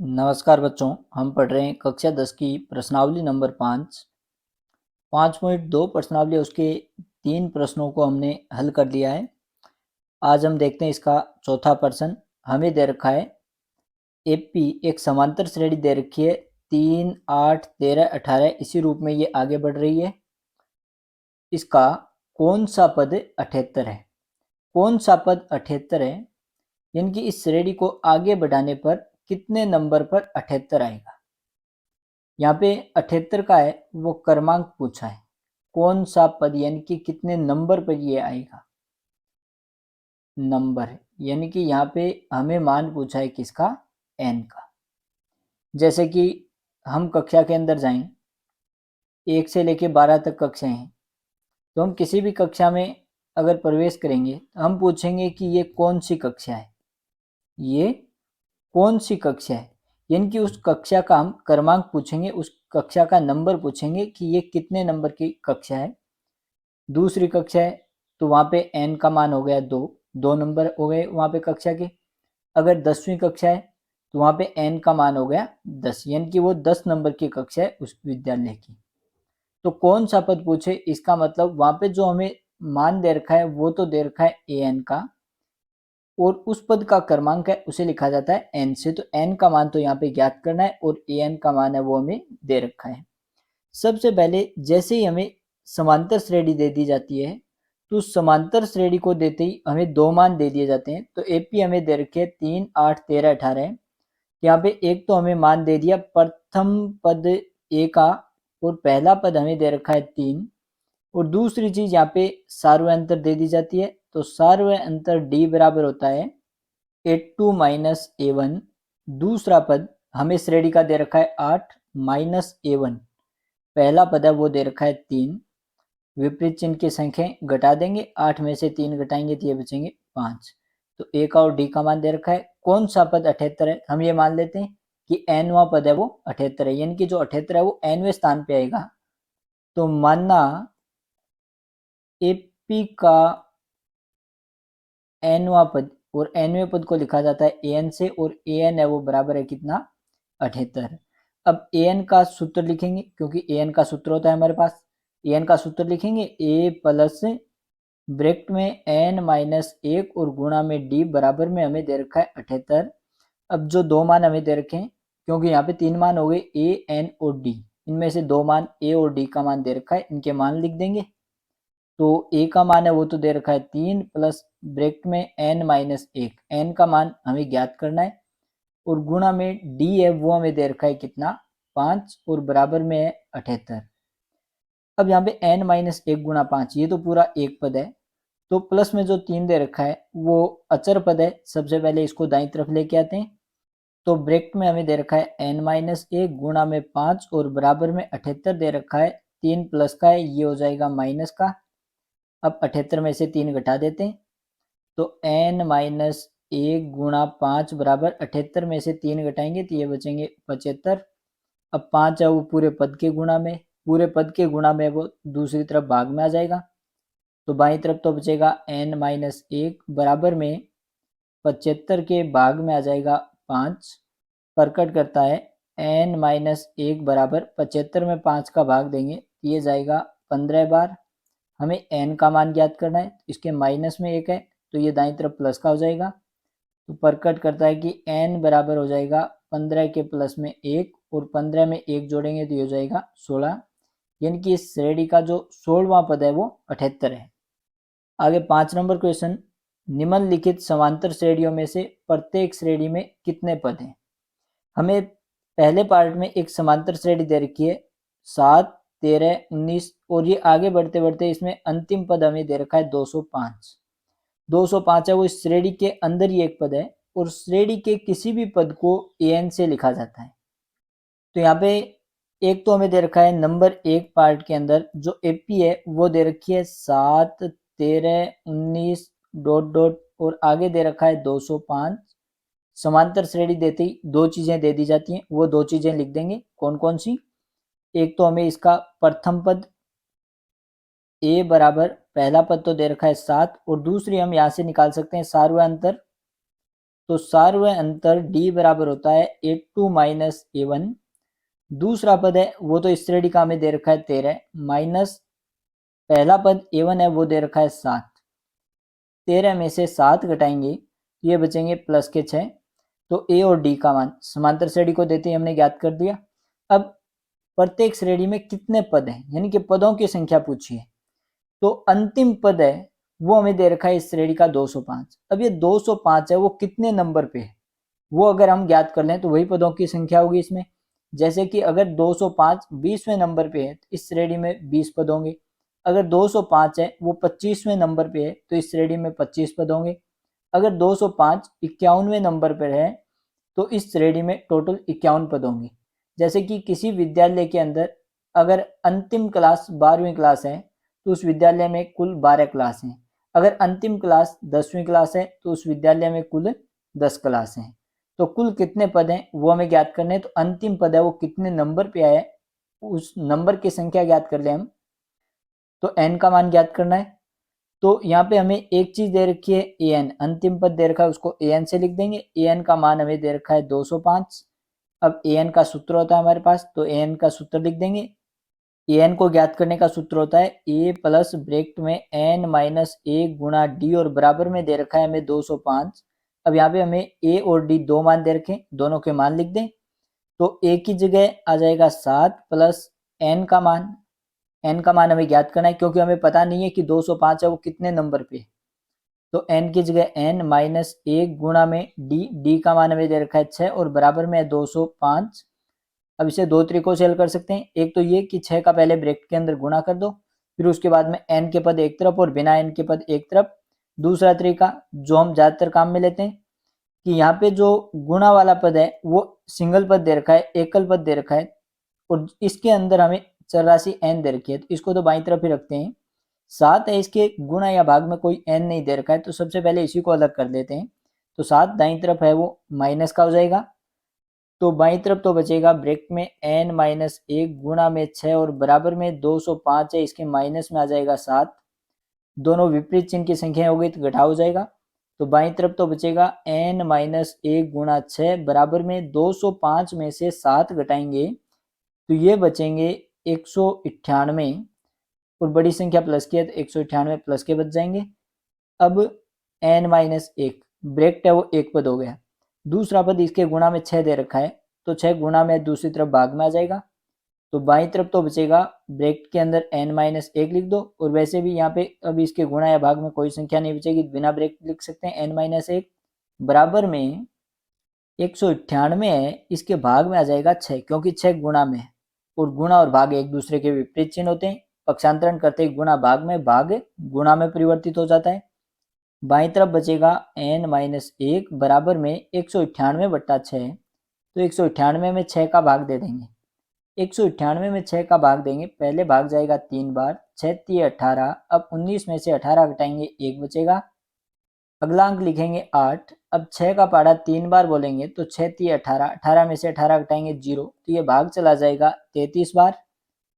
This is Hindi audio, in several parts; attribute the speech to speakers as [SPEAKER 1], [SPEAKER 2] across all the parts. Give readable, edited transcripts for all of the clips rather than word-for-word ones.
[SPEAKER 1] नमस्कार बच्चों, हम पढ़ रहे हैं कक्षा 10 की प्रश्नावली नंबर 5.2 प्रश्नावली उसके 3 प्रश्नों को हमने हल कर लिया है। आज हम देखते हैं इसका चौथा प्रश्न। हमें दे रखा है एपी एक समांतर श्रेणी दे रखी है 3, 8, 13, 18 इसी रूप में ये आगे बढ़ रही है। इसका कौन सा पद 78 है? कौन सा पद 78 है, यानी कि इस श्रेणी को आगे बढ़ाने पर कितने नंबर पर 78 आएगा? यहाँ पे 78 का है वो क्रमांक पूछा है, कौन सा पद यानी कि कितने नंबर पर ये आएगा, नंबर यानी कि यहाँ पे हमें मान पूछा है किसका, n का। जैसे कि हम कक्षा के अंदर जाएं, 1 से लेके 12 तक कक्षाएं हैं, तो हम किसी भी कक्षा में अगर प्रवेश करेंगे तो हम पूछेंगे कि ये कौन सी कक्षा है, ये कौन सी कक्षा है, यानी कि उस कक्षा का हम क्रमांक पूछेंगे, उस कक्षा का नंबर पूछेंगे कि ये कितने नंबर की कक्षा है। दूसरी कक्षा है तो वहाँ पे n का मान हो गया 2 नंबर हो गए वहाँ पे कक्षा के। अगर 10वीं कक्षा है तो वहाँ पे n का मान हो गया 10, यानी कि वो 10 नंबर की कक्षा है उस विद्यालय की। तो कौन सा पद पूछे, इसका मतलब वहाँ पे जो हमें मान दे रखा है वो तो दे रखा है an का, और उस पद का क्रमांक है उसे लिखा जाता है n से। तो n का मान तो यहाँ पे ज्ञात करना है और an का मान है वो हमें दे रखा है। सबसे पहले जैसे ही हमें समांतर श्रेणी दे दी जाती है तो समांतर श्रेणी को देते ही हमें दो मान दे दिए जाते हैं। तो एपी हमें दे रखे 3, 8, 13, 18 है। यहाँ पे एक तो हमें मान दे दिया प्रथम पद ए का, और पहला पद हमें दे रखा है 3, और दूसरी चीज यहाँ पे सार्वय अंतर दे दी जाती है। तो सार्वय अंतर डी बराबर होता है A2 माइनस A1। दूसरा पद हमें श्रेणी का दे रखा है 8 माइनस A1, पहला पद है वो दे रखा है 3। विपरीत चिन्ह की संख्याएं घटा देंगे, 8 में से 3 घटाएंगे तो ये बचेंगे 5। तो ए का और डी का मान दे रखा है। कौन सा पद 78 है, हम ये मान लेते हैं कि nवां पद है वो 78 है, यानी कि जो 78 है वो nवें स्थान पे आएगा। तो मानना एपी का nवां पद, और nवें पद को लिखा जाता है an से, और an है वो बराबर है कितना, 78। अब an का सूत्र लिखेंगे, क्योंकि an का सूत्र होता है हमारे पास। an का सूत्र लिखेंगे a प्लस ब्रैकेट में n माइनस 1 और गुणा में d बराबर में हमें दे रखा है 78। अब जो दो मान हमें दे रखे हैं, क्योंकि यहाँ पे 3 मान हो गए a, n और d, इनमें से दो मान a और d का मान दे रखा है, इनके मान लिख देंगे। तो a का मान है वो तो दे रखा है 3 प्लस ब्रैकेट में n माइनस 1, n का मान हमें ज्ञात करना है, और गुणा में d है वो हमें दे रखा है कितना, 5, और बराबर में है 78। अब यहाँ पे n माइनस 1 गुणा 5, ये तो पूरा एक पद है। तो प्लस में जो 3 दे रखा है वो अचर पद है, सबसे पहले इसको दाईं तरफ लेके आते हैं। तो ब्रैकेट में हमें दे रखा है n माइनस 1 गुणा में 5 और बराबर में 78 दे रखा है, 3 प्लस का है ये हो जाएगा माइनस का। अब 78 में से 3 घटा देते हैं, तो n माइनस 1 गुणा 5 बराबर 78 में से 3 घटाएंगे तो ये बचेंगे 75। अब 5 है वो पूरे पद के गुणा में, पूरे पद के गुणा में वो दूसरी तरफ भाग में आ जाएगा। तो बाईं तरफ तो बचेगा n माइनस 1 बराबर में 75 के भाग में आ जाएगा 5, प्रकट करता है n माइनस 1 बराबर 75 में 5 का भाग देंगे ये जाएगा 15 बार। हमें n का मान ज्ञात करना है, इसके माइनस में 1 है तो ये दाईं तरफ प्लस का हो जाएगा। तो प्रकट करता है कि n बराबर हो जाएगा 15 के प्लस में 1, और 15 में 1 जोड़ेंगे तो ये हो जाएगा 16, यानी कि इस श्रेणी का जो 16वां पद है वो 78 है। आगे 5 नंबर क्वेश्चन, निम्नलिखित समांतर श्रेणियों में से प्रत्येक श्रेणी में कितने पद हैं? हमें पहले पार्ट में एक समांतर श्रेणी दे रखी है 7, 13, 19, और ये आगे बढ़ते बढ़ते इसमें अंतिम पद हमें दे रखा है 205। 205 है वो इस श्रेणी के अंदर ही एक पद है, और श्रेणी के किसी भी पद को an से लिखा जाता है। तो यहाँ पे एक तो हमें दे रखा है नंबर 1 पार्ट के अंदर जो एपी है वो दे रखी है 7, 13, 19 डॉट डॉट, और आगे दे रखा है 205। समांतर श्रेणी देते ही दो चीजें दे दी जाती हैं, वो दो चीजें लिख देंगे। कौन कौन सी? एक तो हमें इसका प्रथम पद ए बराबर पहला पद तो दे रखा है 7, और दूसरी हम यहाँ से निकाल सकते हैं सार्वय अंतर। तो सार्वय अंतर डी बराबर होता है A2 माइनस A1। दूसरा पद है वो तो इस श्रेणी का हमें दे रखा है 13 माइनस पहला पद A1 है वो दे रखा है 7। 13 में से 7 घटाएंगे ये बचेंगे प्लस के 6। तो ए और डी का मान समांतर श्रेणी को देते ही हमने ज्ञात कर दिया। अब प्रत्येक श्रेणी में कितने पद हैं यानी कि पदों की संख्या पूछी है। तो अंतिम पद है वो हमें दे रखा है इस श्रेणी का 205। अब ये 205 है वो कितने नंबर पे है वो अगर हम ज्ञात कर लें तो वही पदों की संख्या होगी इसमें। जैसे कि अगर 205 20वें नंबर पे है तो इस श्रेणी में 20 पद होंगे। अगर 205 है वो 25वें नंबर पे है तो इस श्रेणी में 25 पद होंगे। अगर 205 51वें नंबर पर है तो इस श्रेणी में टोटल 51 पद होंगे। जैसे कि किसी विद्यालय के अंदर अगर अंतिम क्लास 12वीं क्लास है तो उस विद्यालय में कुल 12 क्लास हैं। अगर अंतिम क्लास 10वीं क्लास है तो उस विद्यालय में कुल 10 क्लास हैं। तो कुल कितने पद हैं वो हमें ज्ञात करने हैं। तो अंतिम पद है वो कितने नंबर पे आया है उस नंबर की संख्या ज्ञात कर ले हम। तो n का मान ज्ञात करना है। तो यहाँ पे हमें एक चीज दे रखी है an, अंतिम पद दे रखा है उसको an से लिख देंगे। an का मान हमें दे रखा है 205। अब an का सूत्र होता है हमारे पास तो an का सूत्र लिख देंगे। an को ज्ञात करने का सूत्र होता है a प्लस ब्रैकेट में n माइनस 1 गुणा d और बराबर में दे रखा है हमें 205। अब यहाँ पे हमें a और d दो मान दे रखे दोनों के मान लिख दें। तो a की जगह आ जाएगा 7 प्लस n का मान हमें ज्ञात करना है क्योंकि हमें पता नहीं है कि 205 है वो कितने नंबर पे। तो n की जगह n माइनस 1 गुणा में d का मान हमें दे रखा है 6 और बराबर में है 205। अब इसे दो तरीकों से हल कर सकते हैं। एक तो ये कि 6 का पहले ब्रैकेट के अंदर गुणा कर दो फिर उसके बाद में n के पद एक तरफ और बिना n के पद एक तरफ। दूसरा तरीका जो हम ज्यादातर काम में लेते हैं कि यहाँ पे जो गुणा वाला पद है वो सिंगल पद दे रखा है एकल पद दे रखा है और इसके अंदर हमें चर राशि n दे रखी है तो इसको तो बाईं तरफ ही रखते हैं। 7 है इसके गुणा या भाग में कोई n नहीं दे रखा है तो सबसे पहले इसी को अलग कर देते हैं। तो 7 दाईं तरफ है वो माइनस का हो जाएगा। तो बाईं तरफ तो बचेगा ब्रैकेट में n माइनस 1 गुणा में 6 और बराबर में 205 है इसके माइनस में आ जाएगा 7। दोनों विपरीत चिन्ह की संख्या हो गई तो घटा हो जाएगा। तो बाईं तरफ तो बचेगा n माइनस 1 गुणा 6 बराबर में 205 में से 7 घटाएंगे तो ये बचेंगे 198 और बड़ी संख्या प्लस की है तो 198 प्लस के बच जाएंगे। अब n माइनस 1 ब्रैकेट है वो एक पद हो गया। दूसरा पद इसके गुणा में 6 दे रखा है तो 6 गुणा में दूसरी तरफ भाग में आ जाएगा। तो बाईं तरफ तो बचेगा ब्रैकेट के अंदर n माइनस 1 लिख दो और वैसे भी यहाँ पे अब इसके गुणा या भाग में कोई संख्या नहीं बचेगी बिना ब्रैकेट लिख सकते हैं n माइनस 1 बराबर में 198 है इसके भाग में आ जाएगा 6 क्योंकि 6 गुणा में है और गुणा और भाग एक दूसरे के विपरीत चिन्ह होते हैं। पक्षांतरण करते ही गुणा भाग में भाग गुणा में परिवर्तित हो जाता है। बाईं तरफ बचेगा n माइनस 1 बराबर में 198 बट्टा 6। तो 198 में 6 का भाग दे देंगे। 198 में 6 का भाग देंगे पहले भाग जाएगा 3 बार 6 3 18। अब 19 में से 18 घटाएंगे 1 बचेगा। अगला अंक लिखेंगे 8। अब 6 का पहाड़ा 3 बार बोलेंगे तो 6 3 18। 18 में से 18 घटाएंगे 0 तो ये भाग चला जाएगा 33 बार।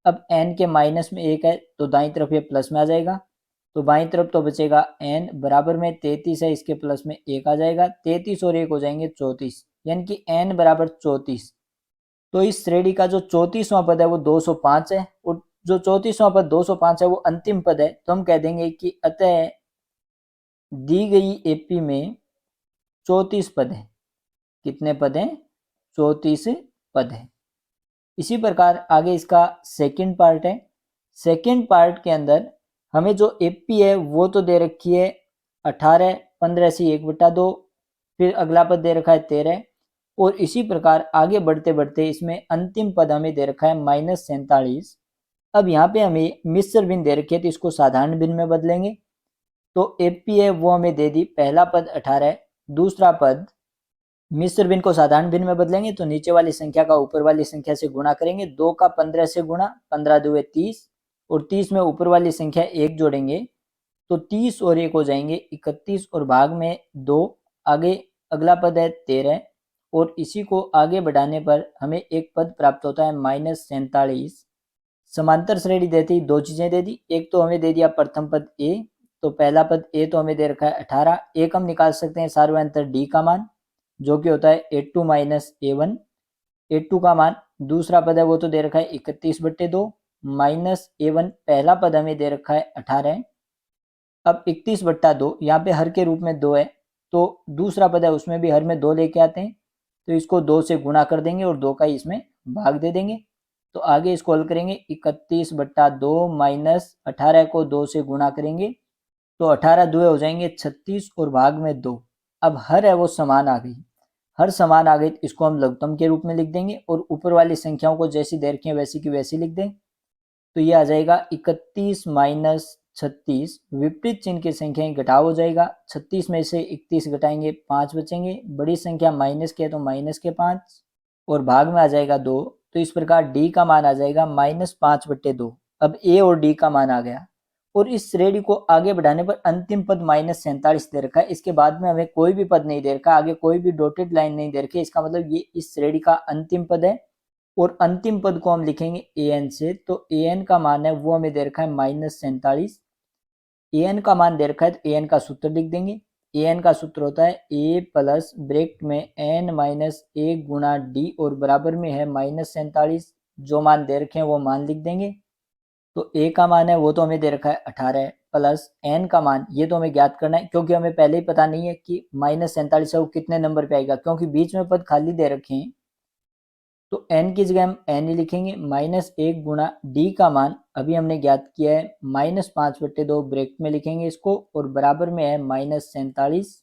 [SPEAKER 1] अब n के माइनस में 1 है तो दाईं तरफ ये प्लस में आ जाएगा। तो बाईं तरफ तो बचेगा n बराबर में 33 है इसके प्लस में 1 आ जाएगा। 33 और 1 हो जाएंगे 34 यानी कि n बराबर 34। तो इस श्रेणी का जो 34वां पद है वो 205 है और जो 34वां पद 205 है वो अंतिम पद है। तो हम कह देंगे कि अतः दी गई एपी में 34 पद है। कितने पद हैं 34 पद है। इसी प्रकार आगे इसका सेकंड पार्ट है। सेकंड पार्ट के अंदर हमें जो एपी है वो तो दे रखी है 18 15 से 1/2 फिर अगला पद दे रखा है 13 और इसी प्रकार आगे बढ़ते बढ़ते इसमें अंतिम पद हमें दे रखा है -47। अब यहाँ पे हमें मिश्र भिन्न दे रखी है तो इसको साधारण भिन्न में बदलेंगे। तो एपी है वो हमें दे दी पहला पद 18 दूसरा पद मिश्र भिन्न को साधारण भिन्न में बदलेंगे तो नीचे वाली संख्या का ऊपर वाली संख्या से गुणा करेंगे। 2 का 15 से गुणा 15 2 30 और 30 में ऊपर वाली संख्या 1 जोड़ेंगे तो 30 और 1 हो जाएंगे 31 और भाग में 2। आगे अगला पद है 13 और इसी को आगे बढ़ाने पर हमें एक पद प्राप्त होता है -47। समांतर श्रेणी देती दो चीजें दे दी। एक तो हमें दे दिया प्रथम पद a तो पहला पद a तो हमें दे रखा है 18। एक हम निकाल सकते हैं सार्वय अंतर d का मान जो कि होता है A2 माइनस A1। A2 का मान दूसरा पद है वो तो दे रखा है 31/2 माइनस A1 पहला पद हमें दे रखा है 18। अब 31/2 यहाँ पे हर के रूप में 2 है, तो दूसरा पद है उसमें भी हर में 2 लेके आते हैं, तो इसको 2 से गुणा कर देंगे और 2 का इसमें भाग दे देंगे। तो आगे इसको हल करेंगे 31/2 माइनस 18 को 2 से गुणा करेंगे तो 18 दुए हो जाएंगे 36 और भाग में 2। अब हर है वो समान आ गई, हर समान आ गई तो इसको हम लघुत्तम के रूप में लिख देंगे और ऊपर वाली संख्याओं को जैसी दे रखी है वैसी की वैसी लिख दें। तो ये आ जाएगा 31 माइनस 36, विपरीत चिन्ह की संख्याएं घटाव हो जाएगा। 36 में से 31 घटाएंगे 5 बचेंगे, बड़ी संख्या माइनस के है तो माइनस के 5 और भाग में आ जाएगा 2। तो इस प्रकार डी का मान आ जाएगा -5/2। अब ए और डी का मान आ गया और इस श्रेणी को आगे बढ़ाने पर अंतिम पद -47 दे रखा है। इसके बाद में हमें कोई भी पद नहीं दे रखा, आगे कोई भी डॉटेड लाइन नहीं दे रखी, इसका मतलब ये इस श्रेणी का अंतिम पद है और अंतिम पद को हम लिखेंगे an से। तो an का मान है वो हमें दे रखा है -47। an का मान दे रखा है तो an का सूत्र लिख देंगे। an का सूत्र होता है a प्लस ब्रैकेट में n माइनस 1 गुणा d और बराबर में है -47। जो मान दे रखे हैं वो मान लिख देंगे। तो a का मान है वो तो हमें दे रखा है 18 प्लस n का मान ये तो हमें ज्ञात करना है, क्योंकि हमें पहले ही पता नहीं है कि -47 है वो कितने नंबर पे आएगा, क्योंकि बीच में पद खाली दे रखे हैं। तो n की जगह हम n ही लिखेंगे। -1 गुणा d का मान अभी हमने ज्ञात किया है -5/2, ब्रैकेट में लिखेंगे इसको और बराबर में है -47।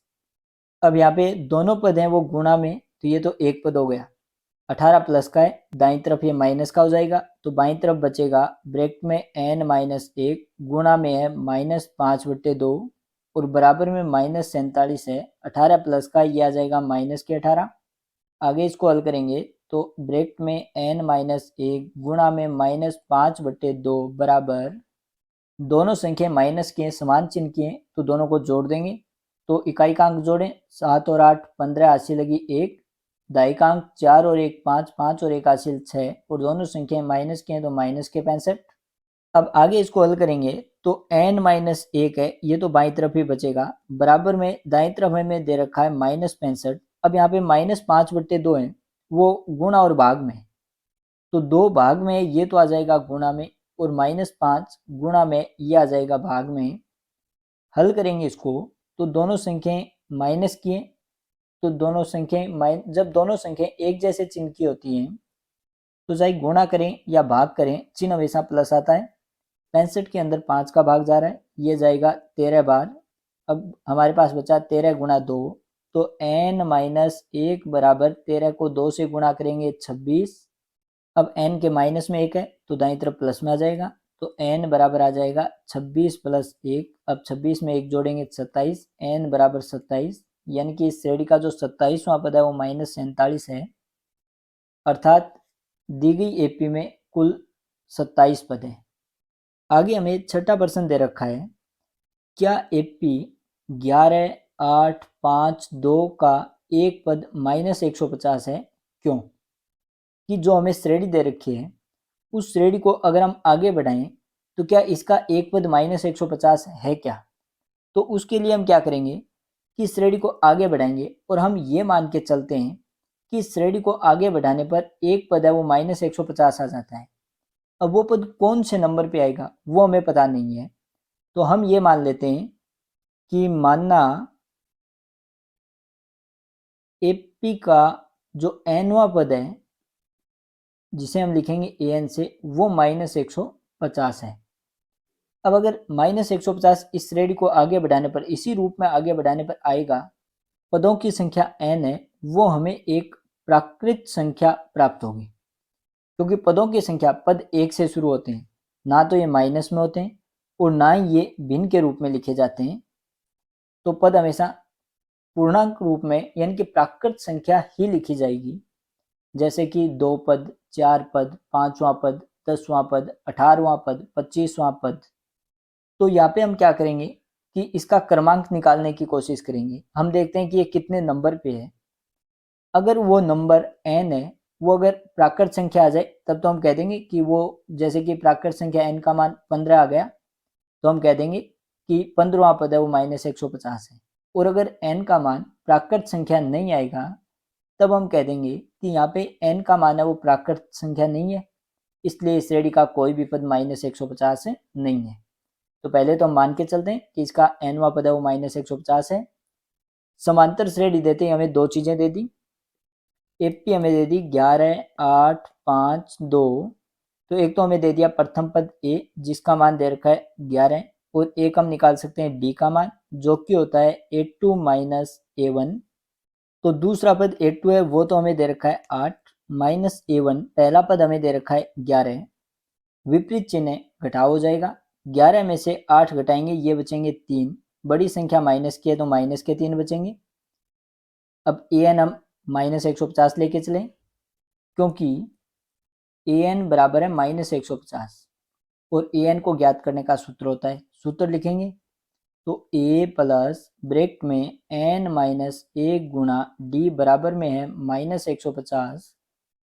[SPEAKER 1] अब यहाँ पे दोनों पद हैं वो गुणा में, तो ये तो एक पद हो गया, 18 प्लस का है, दाईं तरफ ये माइनस का हो जाएगा तो बाईं तरफ बचेगा ब्रैकेट में n-1 गुणा में है -5/2 और बराबर में -47 है। 18 प्लस का ये आ जाएगा -18। आगे इसको हल करेंगे तो ब्रैकेट में n-1 गुणा में -5/2 बराबर, दोनों संख्या माइनस के समान चिन्ह के हैं तो दोनों को जोड़ देंगे। तो इकाई का अंक जोड़ें, 7 और 8 15, हासिल लगी 1। दाई का अंक 4 और 1 5, 5 और 1 हासिल 6 और दोनों संख्याएं माइनस के हैं तो माइनस के 65। अब आगे इसको हल करेंगे तो n-1 है ये तो बाईं तरफ ही बचेगा, बराबर में दाईं तरफ हमें दे रखा है -65। अब यहाँ पे -5/2 है वो गुणा और भाग में, तो 2 भाग में ये तो आ जाएगा गुणा में और -5 गुणा में ये आ जाएगा भाग में। हल करेंगे इसको तो दोनों संख्याएं माइनस की हैं, तो दोनों संख्याएं जब दोनों संख्याएं एक जैसे चिन्ह की होती हैं तो चाहे गुणा करें या भाग करें चिन्ह हमेशा प्लस आता है। 65 के अंदर 5 का भाग जा रहा है, ये जाएगा 13 बार। अब हमारे पास बचा 13 गुणा 2, तो n-1 बराबर 13 को 2 से गुणा करेंगे 26। अब n के माइनस में 1 है तो दाईं तरफ प्लस में आ जाएगा, तो n बराबर आ जाएगा 26 प्लस 1। अब 26 में 1 जोड़ेंगे 27, n बराबर 27, यानी कि इस श्रेणी का जो 27वां पद है वो -47 है, अर्थात दी गई एपी में कुल 27 पद हैं। आगे हमें छठा प्रश्न दे रखा है, क्या एपी 11, 8, 5, 2 का एक पद -150 है? क्यों? कि जो हमें श्रेणी दे रखी है उस श्रेणी को अगर हम आगे बढ़ाएं तो क्या इसका एक पद -150 है क्या? तो उसके लिए हम क्या करेंगे कि श्रेणी को आगे बढ़ाएंगे और हम ये मान के चलते हैं कि श्रेणी को आगे बढ़ाने पर एक पद है वो -150 आ जाता है। अब वो पद कौन से नंबर पे आएगा वो हमें पता नहीं है, तो हम ये मान लेते हैं कि मानना एपी का जो nवां पद है जिसे हम लिखेंगे an से वो -150 है। अब अगर -150 इस श्रेणी को आगे बढ़ाने पर, इसी रूप में आगे बढ़ाने पर आएगा, पदों की संख्या n है वो हमें एक प्राकृत संख्या प्राप्त होगी, क्योंकि पदों की संख्या पद 1 से शुरू होते हैं, ना तो ये माइनस में होते हैं और ना ही ये भिन्न के रूप में लिखे जाते हैं। तो पद हमेशा पूर्णांक रूप में यानी कि प्राकृत संख्या ही लिखी जाएगी, जैसे कि 2 पद, 4 पद, 5वां पद, 10वां पद, 18वां पद, 25वां पद। तो यहाँ पे हम क्या करेंगे कि इसका क्रमांक निकालने की कोशिश करेंगे। हम देखते हैं कि ये कितने नंबर पे है। अगर वो नंबर n है वो अगर प्राकृत संख्या आ जाए तब तो हम कह देंगे कि वो, जैसे कि प्राकृत संख्या n का मान 15 आ गया तो हम कह देंगे कि 15वां पद है वो -150 है। और अगर n का मान प्राकृत संख्या नहीं आएगा तब हम कह देंगे कि यहाँ पे n का मान है वो प्राकृत संख्या नहीं है, इसलिए इस श्रेणी का कोई भी पद -150 नहीं है। तो पहले तो हम मान के चलते हैं कि इसका nवां पद है वो -150 है। समांतर श्रेणी देते ही हमें दो चीजें दे दी, एपी हमें दे दी 11, 8, 5, 2। तो एक तो हमें दे दिया प्रथम पद ए जिसका मान दे रखा है 11 और एक हम निकाल सकते हैं डी का मान जो कि होता है A2 - A1। तो दूसरा पद A2 है वो तो हमें दे रखा है 8 माइनस A1, पहला पद हमें दे रखा है 11। विपरीत चिन्ह घटाव हो जाएगा, 11 में से 8 घटाएंगे ये बचेंगे 3, बड़ी संख्या माइनस की है तो माइनस के 3 बचेंगे। अब an हम -150 लेके चलें क्योंकि an बराबर है -150 और an को ज्ञात करने का सूत्र होता है, सूत्र लिखेंगे तो a प्लस ब्रैकेट में n-1 गुणा d बराबर में है -150।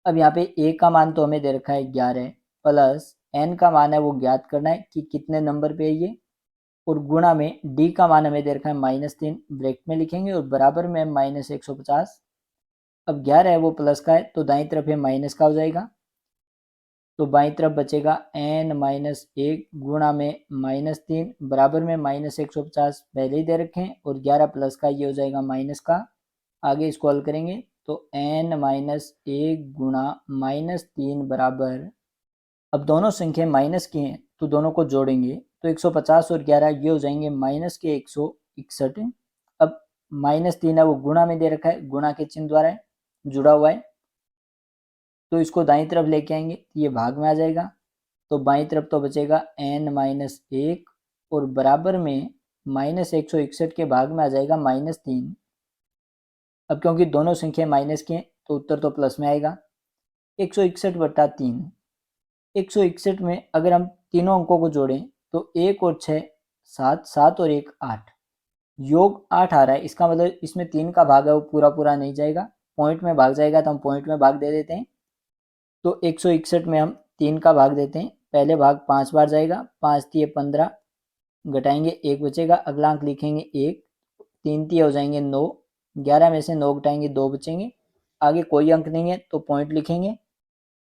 [SPEAKER 1] अब यहाँ पे a का मान तो हमें दे रखा है 11 प्लस n का मान है वो ज्ञात करना है कि कितने नंबर पे है ये, और गुणा में d का मान हमें दे रखा है -3 ब्रैकेट में लिखेंगे और बराबर में -150। अब 11 है वो प्लस का है तो दाईं तरफ ये माइनस का हो जाएगा, तो बाईं तरफ बचेगा n-1 गुणा में -3 बराबर में -150 पहले ही दे रखें और 11 प्लस का ये हो जाएगा माइनस का। आगे इसको हल करेंगे तो n-1 गुणा -3 बराबर, अब दोनों संख्या माइनस की हैं तो दोनों को जोड़ेंगे तो 150 और 11 ये हो जाएंगे माइनस के 161। अब -3 है वो गुणा में दे रखा है, गुणा के चिन्ह द्वारा है, जुड़ा हुआ है, तो इसको दाईं तरफ लेके आएंगे ये भाग में आ जाएगा, तो बाईं तरफ तो बचेगा n-1 और बराबर में -161 के भाग में आ जाएगा -3। अब क्योंकि दोनों संख्या माइनस के हैं तो उत्तर तो प्लस में आएगा, 161/3। 161 में अगर हम तीनों अंकों को जोड़ें तो 1 और 6 7, 7 और 1 8, योग 8 आ रहा है, इसका मतलब इसमें 3 का भाग है वो पूरा पूरा नहीं जाएगा, पॉइंट में भाग जाएगा तो हम पॉइंट में भाग दे देते हैं। तो 161 में हम 3 का भाग देते हैं, पहले भाग 5 बार जाएगा, 5 तिये 15, घटाएंगे 1 बचेगा, अगला अंक लिखेंगे 1, 3 तिये हो जाएंगे 9, 11 में से 9 घटाएंगे 2 बचेंगे, आगे कोई अंक नहीं है तो पॉइंट लिखेंगे।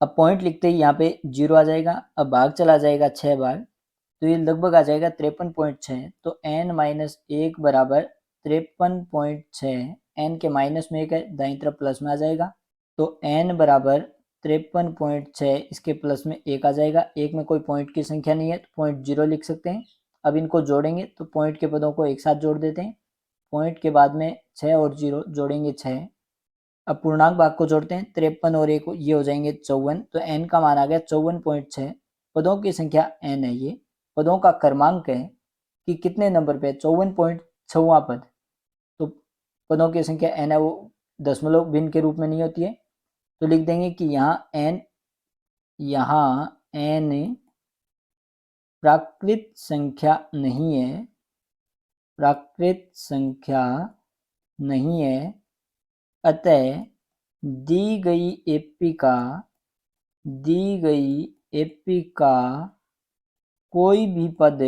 [SPEAKER 1] अब पॉइंट लिखते ही यहाँ पे 0 आ जाएगा, अब भाग चला जाएगा 6 बार तो ये लगभग आ जाएगा 53.6, तो n-1 बराबर 53.6, n के माइनस में 1 है दाईं तरफ प्लस में आ जाएगा, तो n बराबर 53.6 इसके प्लस में 1 आ जाएगा, 1 में कोई पॉइंट की संख्या नहीं है तो पॉइंट 0 लिख सकते हैं। अब इनको जोड़ेंगे तो पॉइंट के पदों को एक साथ जोड़ देते हैं, पॉइंट के बाद में 6 और 0 जोड़ेंगे 6। अब पूर्णांक भाग को जोड़ते हैं, 53 और 1 ये हो जाएंगे 54, तो n का मान आ गया 54.6। पदों की संख्या n है, ये पदों का क्रमांक है कि कितने नंबर पे 54.6वां पद, तो पदों की संख्या n है वो दशमलव भिन्न के रूप में नहीं होती है, तो लिख देंगे कि यहाँ n प्राकृत संख्या नहीं है, प्राकृत संख्या नहीं है, अतः दी गई एपी का कोई भी पद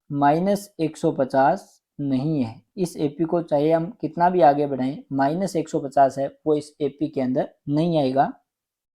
[SPEAKER 1] -150 नहीं है। इस एपी को चाहे हम कितना भी आगे बढ़ाएं, -150 है वो इस एपी के अंदर नहीं आएगा।